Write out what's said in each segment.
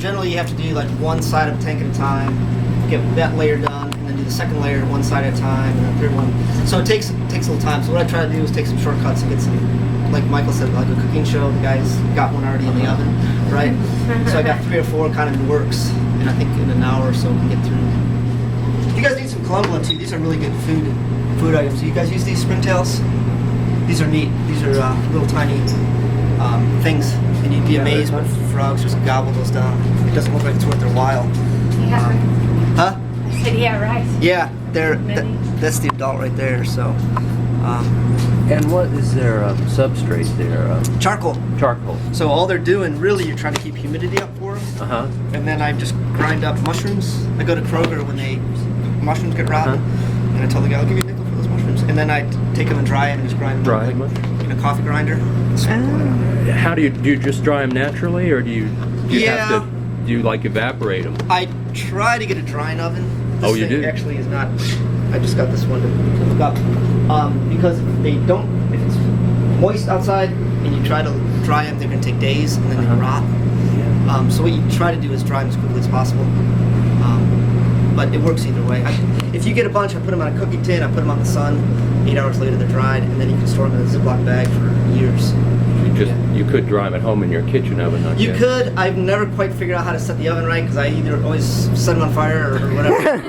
generally you have to do like one side of a tank at a time, get that layer done, and then do the second layer one side at a time, and the third one. So it takes a little time. So what I try to do is take some shortcuts and get some, like Michael said, like a cooking show. The guy's got one already in the oven, right? So I got 3 or 4 kind of in the works, and I think in an hour or so we can get through. If you guys need some Columbia too, these are really good food items. Do you guys use these springtails? These are neat. These are little tiny things, and you'd be amazed when frogs just gobble those down. It doesn't look like it's worth their while. Yeah. Huh? I said, yeah, right. Yeah, that's the adult right there. So. And what is their substrate there? Charcoal. Charcoal. So all they're doing, really, you're trying to keep humidity up for them. And then I just grind up mushrooms. I go to Kroger when mushrooms get rotten, and I tell the guy, I'll give you a nickel for those mushrooms. And then I take them and dry them and just grind them up in a coffee grinder. How do you just dry them naturally, or do you have to like evaporate them? I try to get a drying oven. This you do? Actually is not. I just got this one to hook up because if it's moist outside and you try to dry them, they're going to take days and then they rot. So what you try to do is dry them as quickly as possible. But it works either way. If you get a bunch, I put them on a cookie tin, I put them out in the sun, 8 hours later they're dried, and then you can store them in a Ziploc bag for years. You could dry them at home in your kitchen oven, not You could. I've never quite figured out how to set the oven right because I either always set them on fire or whatever.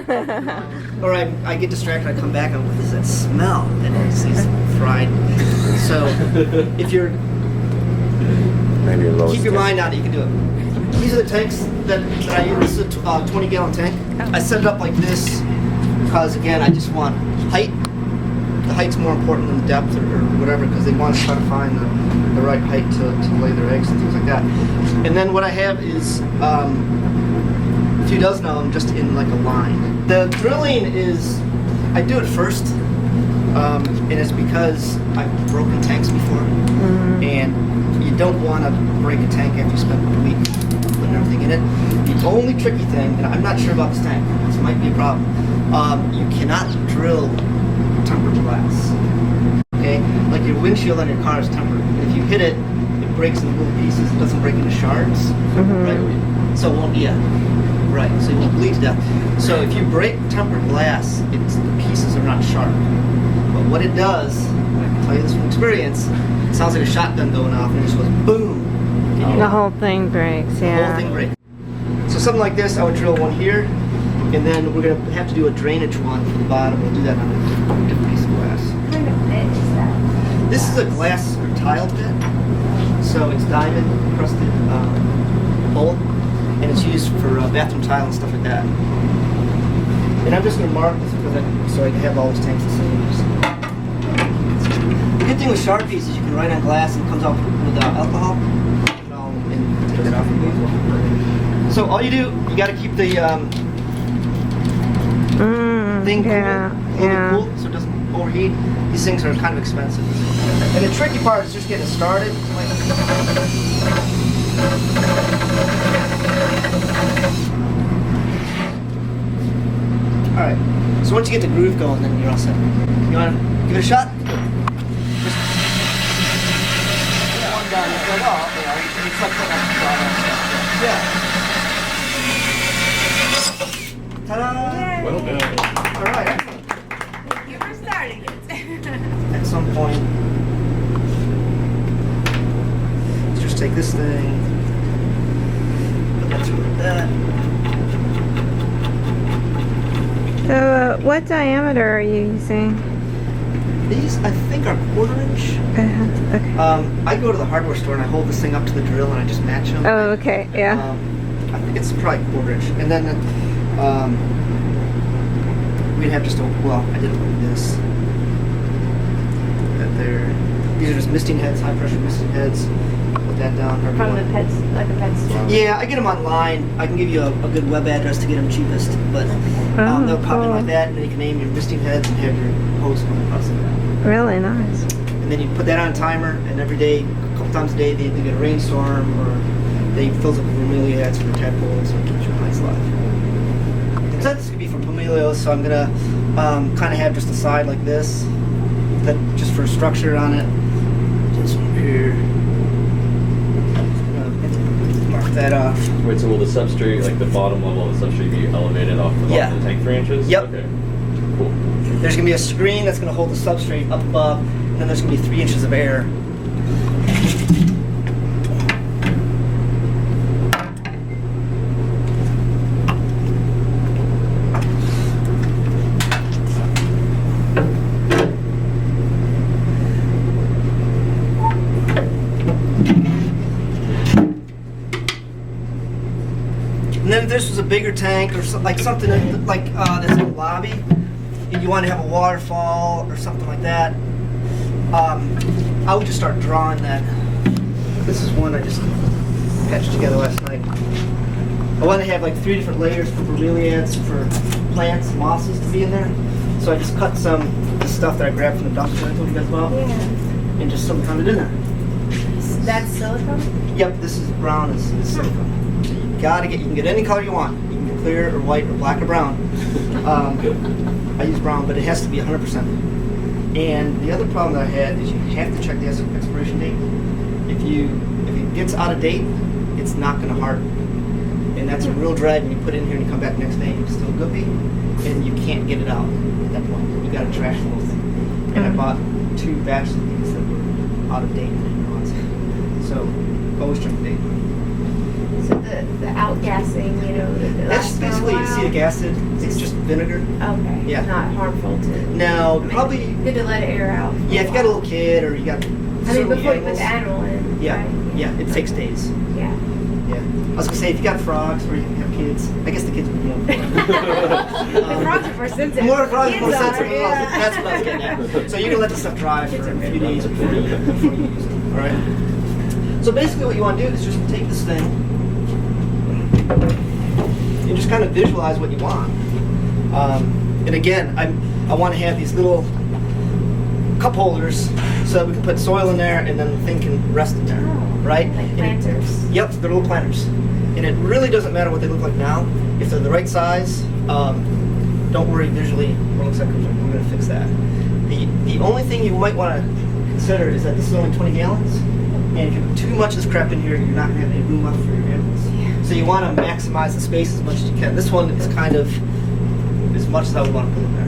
Or I get distracted, I come back and what does that smell? And it's these fried. So if you're keep your mind on it, you can do it. These are the tanks that I use. This is a 20-gallon tank. I set it up like this because, again, I just want height. The height's more important than the depth or whatever because they want to try to find the right height to lay their eggs and things like that. And then what I have is a few dozen of them just in like a line. The drilling is, I do it first, and it's because I've broken tanks before, and you don't want to break a tank after you spend a week putting everything in it. The only tricky thing, and I'm not sure about this tank, this might be a problem, you cannot drill tempered glass. Okay? Like your windshield on your car is tempered. If you hit it, it breaks into little pieces. It doesn't break into shards. Right? So it won't, right. So you won't bleed to death. So if you break tempered glass, the pieces are not sharp. But what it does, I can tell you this from experience, it sounds like a shotgun going off and it just goes boom. The whole thing breaks, The whole thing breaks. So something like this, I would drill one here, and then we're going to have to do a drainage one for the bottom. We'll do that on a different piece of glass. What kind of bit is that? This is a glass or tile bit. So it's diamond encrusted bowl, and it's used for bathroom tile and stuff like that. And I'm just going to mark this so I can have all these tanks the same. The good thing with Sharpies is you can write on glass and it comes out with alcohol. And take it off. So all you do, you got to keep the thing cool, so it doesn't overheat. These things are kind of expensive. And the tricky part is just getting started. Alright, so once you get the groove going, then you're all set. You want to give it a shot? Just one down, it's like, oh, okay, you suck that up. Yeah. Ta-da! Well done. Alright, excellent. You were starting it. At some point, let's just take this thing, put that through like that. So, what diameter are you using? These, I think, are 1/4 inch. Okay. I go to the hardware store and I hold this thing up to the drill and I just match them. Oh, okay, yeah. I think it's probably 1/4 inch. And then we'd have just a, well, I did it like this. That there. These are just misting heads, high pressure misting heads. Put that down. From the pets, like a pet store. Yeah, I get them online. I can give you a good web address to get them cheapest, but they'll pop in like that, and then you can name your misting heads and have your hose going across it. Really nice. And then you put that on a timer, and every day, a couple times a day, they get a rainstorm, or they fills up with bromeliads for tadpoles, or keeps your plants alive. So this could be for bromeliads, so I'm gonna kind of have just a side like this, that just for structure on it. This one here. Mark that Wait, so will the substrate, like the bottom level of the substrate, be elevated off the bottom Yeah. of the tank 3 inches? Yep. Okay. Cool. there's gonna be a screen that's gonna hold the substrate up above, and then there's gonna be 3 inches of air. And then if this was a bigger tank or like something like that's in the lobby, and you want to have a waterfall or something like that, I would just start drawing that. This is one I just patched together last night. I want to have like 3 different layers for bromeliads, for plants, mosses to be in there. So I just cut some of the stuff that I grabbed from the dumpster I told you guys about, Yeah. and just somehow it in there. That's silicone? Yep, this is brown is silicone. So you gotta get, you can get any color you want. You can get clear or white or black or brown. I use brown, but it has to be 100%. And the other problem that I had is you have to check the expiration date. If it gets out of date, it's not gonna harden. And that's a real dread when you put it in here and you come back next day and it's still goopy, and you can't get it out at that point. You gotta trash the whole thing. And I bought 2 batches of these that were out of date. So always check the date. So the outgassing, you know, that That's lasts for a basically while? acetic acid. It's just vinegar. Okay. Yeah. Not harmful to. Now, I mean, probably, good to let it air out. yeah, if you got a little kid or you got. I mean, certain before you put animals- the animal in. Yeah, Right? yeah, it takes days. Yeah. Yeah. I was gonna say if you got frogs or you have kids, I guess the kids would be more. The frogs are more sensitive. More frogs are more Kids are, sensitive. yeah. That's what I was getting at. So you can let the stuff dry for Kids are a few very days before you use it. All right. So basically, what you want to do is just take this thing and just kind of visualize what you want. And again, I want to have these little cup holders so that we can put soil in there and then the thing can rest in there, Oh, right? Like And- planters. Yep, they're little planters. And it really doesn't matter what they look like now. If they're the right size, don't worry visually what it looks like. We're going to fix that. The only thing you might want to consider is that this is only 20 gallons. And if you put too much of this crap in here, you're not going to have any room left for your animals. Yeah. So you want to maximize the space as much as you can. This one is kind of as much as I would want to put in there.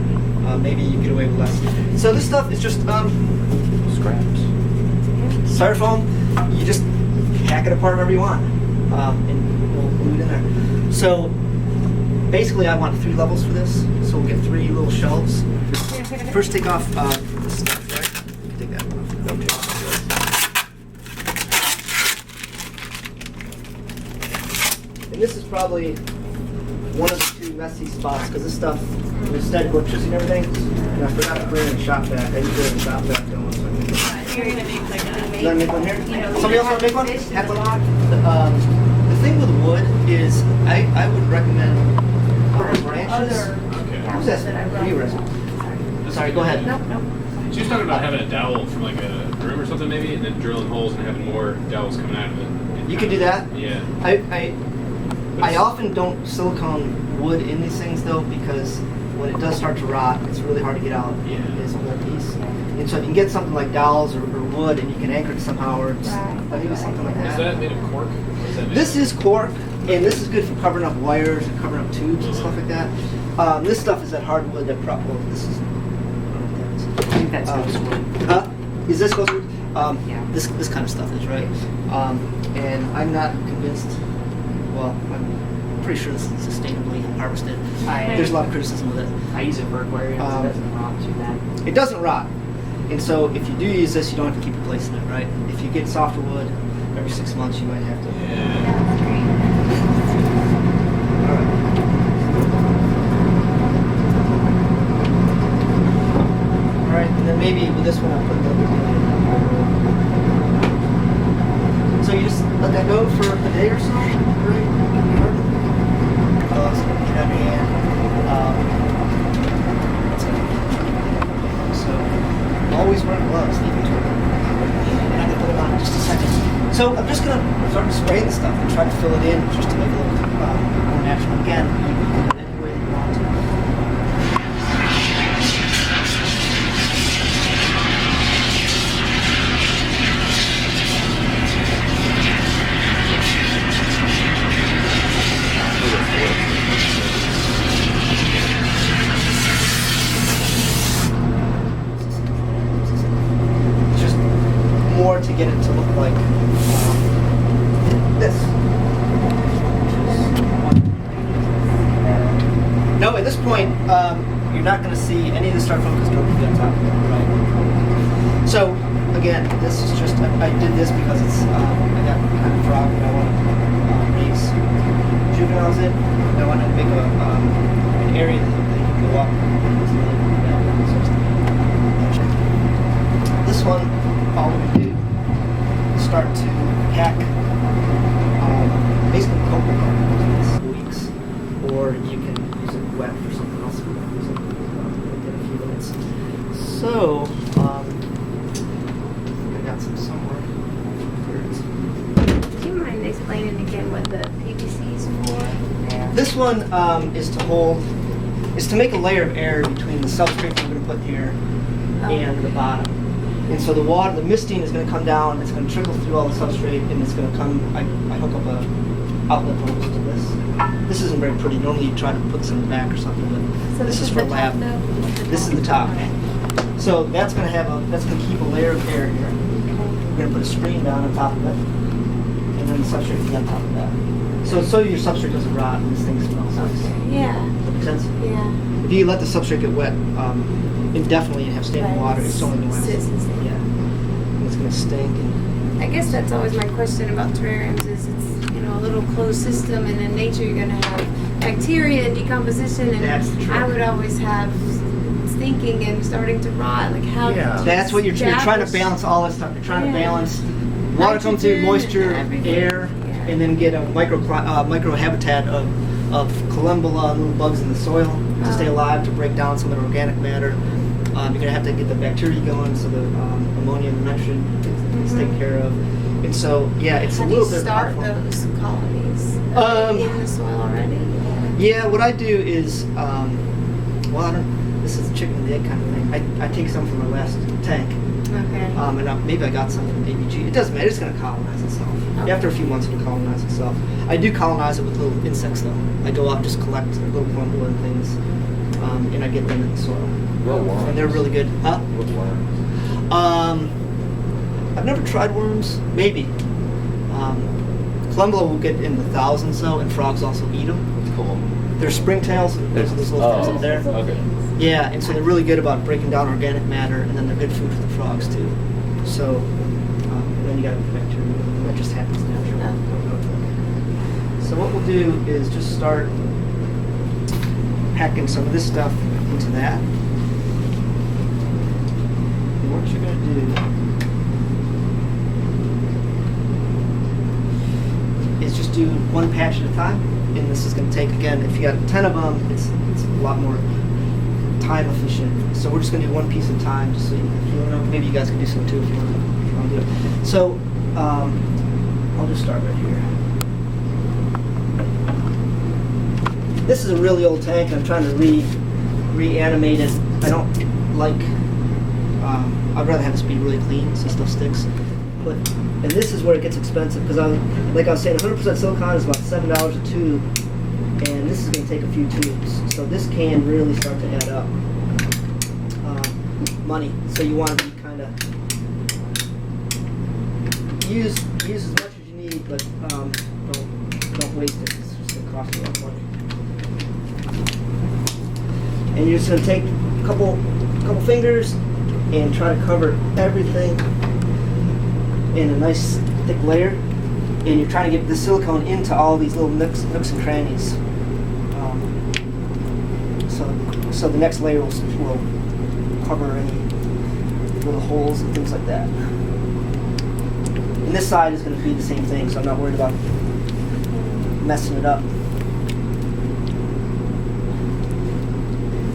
Maybe you get away with less. So this stuff is just Scraps. styrofoam. You just hack it apart wherever you want, and we'll glue it in there. So basically, I want 3 levels for this. So we'll get 3 little shelves. First, take off this stuff, right? You can take that off. Okay. And this is probably one of the 2 messy spots because this stuff, instead of electricity and everything, and I forgot to bring in a shop vac. I usually have a shop vac going. So I can You're gonna make like a. you want to make one here? You know, Somebody else want to make one? fish Have one? block. The thing with wood is I would recommend branches. Other. Who's that? Who are you asking? Sorry, go ahead. Nope, nope. She was talking about having a dowel from like a room or something maybe, and then drilling holes and having more dowels coming out of it. You could do that. Yeah. I often don't silicone wood in these things though because when it does start to rot, it's really hard to get out. Yeah. It's a whole piece. And so if you can get something like dowels or wood and you can anchor it somehow or I think it's something like Is that made of cork? Or is that made This is cork, and this is good for covering up wires and covering up tubes and stuff like that. This stuff is that hardwood that well, this is. I think that's Huh? Is this supposed to? Yeah. This kind of stuff is right. And I'm not convinced. Well, I'm pretty sure this is sustainably harvested. There's a lot of criticism with it. I use it for aquariums. It doesn't rot too bad. It doesn't rot, and so if you do use this, you don't have to keep replacing it, right? If you get softer wood every 6 months, you might have to. That's great. All right. All right, and then maybe with this one I'll put a little bit. So you just let that go for a day or so, right? So get out of your hand. So always wear gloves, even to and I can put it on in just a second. So I'm just gonna start spraying the stuff and try to fill it in just to make it look more natural. Again, you can do it any way that you want to. like this. No, at this point, you're not going to see any of the start focus going to be on top of it, right? So, again, this is just, I did this because it's, I got kind of frog and I want to raise juveniles in. I want to make an area that you can go up. This one, all we do is start to pack basically cocoa weeks, or you can use it wet for something else. We'll use it in a few minutes. So, I got some somewhere. Here it is. Do you mind explaining again what the PVC is for? This one is to make a layer of air between the substrate we're going to put here and the bottom. And so the water, the misting is going to come down, it's going to trickle through all the substrate, and it's going to come, I hook up a outlet hose to this. This isn't very pretty. Normally you try to put this in the back or something, but So this is for the lab. top, though? This is the top. So that's going to keep a layer of air here. We're going to put a screen down on top of it, and then the substrate will be on top of that. So your substrate doesn't rot and this thing smells nice. Yeah. Does that make sense? Yeah. If you let the substrate get wet indefinitely and have standing Right. water, it's only going to Sits and stinks. yeah, and it's going to stink. And I guess that's always my question about terrariums is it's, a little closed system, and in nature you're going to have bacteria and decomposition, and That's the trick. I would always have stinking and starting to rot. Like how? Yeah. that's what you're trying to establish- balance all this stuff. You're trying to Yeah. balance water comes through, Nitrogen moisture, and everything. air, Yeah. and then get a micro habitat of colembula and little bugs in the soil to stay alive, to break down some of the organic matter. You're going to have to get the bacteria going, so the ammonia and the nitrogen is taken care of. And so, yeah, it's How a do you little bit start hard. those colonies? Are they in the soil already? Yeah, what I do is, this is a chicken and the egg kind of thing. I take some from my last tank, Okay. and maybe I got some from ABG. It doesn't matter, it's going to colonize itself. Okay. After a few months, it'll colonize itself. I do colonize it with little insects, though. I go out and just collect little colembula and things, and I get them in the soil. What worms? And they're really good. Huh? What worms? I've never tried worms. Maybe. Colembula will get in the thousands, though, and frogs also eat them. Cool. They're springtails. There's those little things up there. Okay. Yeah, and so they're really good about breaking down organic matter, and then they're good food for the frogs too. So then you got bacteria. That just happens naturally. So what we'll do is just start packing some of this stuff into that. And what you're going to do is just do one patch at a time. And this is going to take, again, if you got 10 of them, it's a lot more time efficient. So we're just going to do one piece at a time, just so you know, maybe you guys can do some too if you want to do it. So I'll just start right here. This is a really old tank, and I'm trying to reanimate it. I don't like, I'd rather have this be really clean so stuff sticks. And this is where it gets expensive, because like I was saying, 100% silicone is about $7 a tube, and this is going to take a few tubes. So this can really start to add up money. So you want to be kind of use as much as you need, but don't waste it. It's just going to cost you a lot of money. And you're just going to take a couple fingers and try to cover everything in a nice thick layer, and you're trying to get the silicone into all these little nooks and crannies. So the next layer will cover any little holes and things like that. And this side is going to be the same thing, so I'm not worried about messing it up.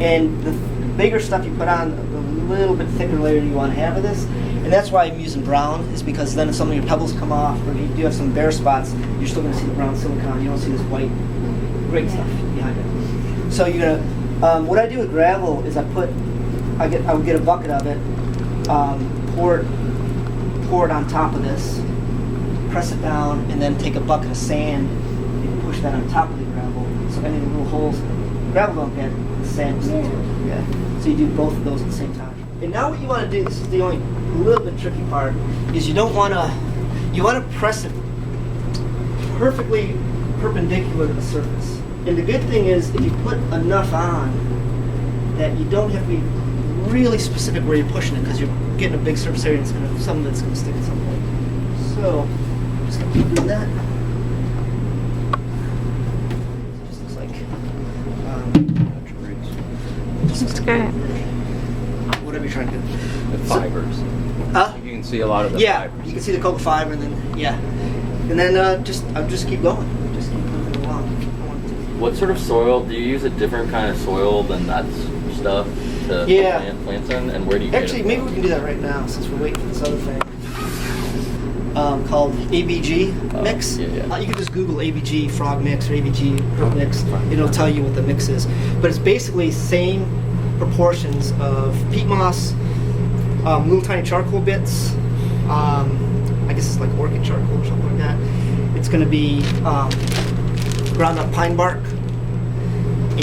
And the bigger stuff you put on, the little bit thicker layer you want to have of this. And that's why I'm using brown, is because then if some of your pebbles come off, or you do have some bare spots, you're still going to see the brown silicone. You don't see this white, great stuff behind it. So you're gonna, what I do with gravel is I would get a bucket of it, pour it on top of this, press it down, and then take a bucket of sand and push that on top of the gravel. So any of the little holes, gravel don't get, the sand goes into it. Yeah. So you do both of those at the same time. And now what you want to do, this is the only little bit tricky part, is you don't want to You want to press it perfectly perpendicular to the surface. And the good thing is, if you put enough on, that you don't have to be really specific where you're pushing it, because you're getting a big surface area and some of it's going to stick at some point. So, I'm just going to do that. It just looks like That's good. whatever you're trying to do. The fibers. Huh? You can see a lot of the Yeah, fibers. you can see the cocoa fiber, and then and then I'll just keep going, just keep moving along. I want to- What sort of soil? Do you use a different kind of soil than that stuff to Yeah. plant plants in? And where do you Actually, get it maybe from? we can do that right now since we're waiting for this other thing. Called ABG mix. yeah. You can just Google ABG frog mix or ABG herb mix. It'll tell you what the mix is. But it's basically same proportions of peat moss, little tiny charcoal bits. I guess it's like orchid charcoal or something like that. It's going to be ground up pine bark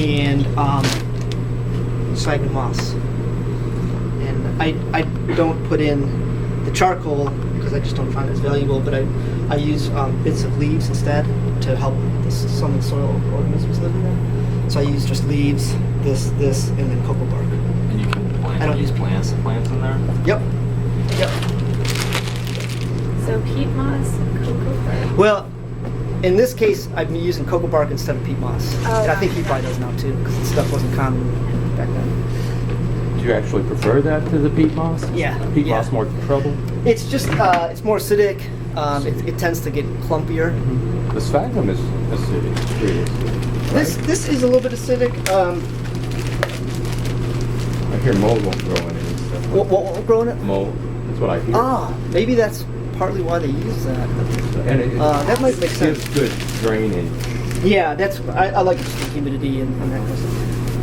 and sphagnum moss. And I don't put in the charcoal because I just don't find it as valuable, but I use bits of leaves instead to help some of the soil organisms live in there. So I use just leaves, this, and then cocoa bark. And you can plant I don't use plants in there. Yep. So peat moss, cocoa bark. Well, in this case, I've been using cocoa bark instead of peat moss. Oh, And I think he gotcha. probably does now too, because the stuff wasn't common back then. Do you actually prefer that to the peat moss? Yeah, Peat yeah. moss more trouble? It's just, it's more acidic. It tends to get clumpier. The sphagnum is acidic. It's pretty acidic. This is a little bit acidic. I hear mold won't grow in it and stuff. What growing it? Mold. That's what I hear. Ah, maybe that's partly why they use that. And it that might make sense. gives good drainage. Yeah, that's I like just the humidity and that kind of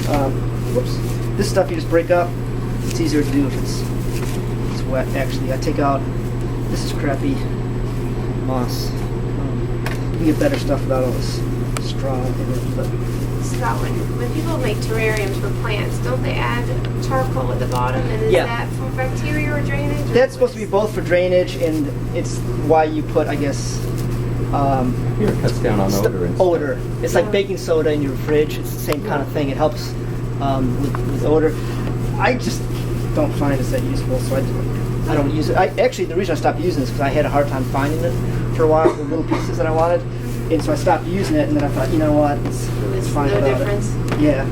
stuff. Whoops. This stuff you just break up. It's easier to do if it's wet. Actually, I take out. This is crappy moss. You can get better stuff without all this straw in it. But Scott, when people make terrariums for plants, don't they add charcoal at the bottom? And is Yeah. that for bacteria or drainage? or that's supposed to be both for drainage, and it's why you put, I guess, Here it cuts down on odor and stuff. odor. It's like baking soda in your fridge. It's the same kind of thing. It helps with odor. I just don't find it that useful, so I don't use it. Actually, the reason I stopped using it is because I had a hard time finding it for a while, the little pieces that I wanted, and so I stopped using it. And then I thought, you know what, it's fine no without difference. it. Yeah.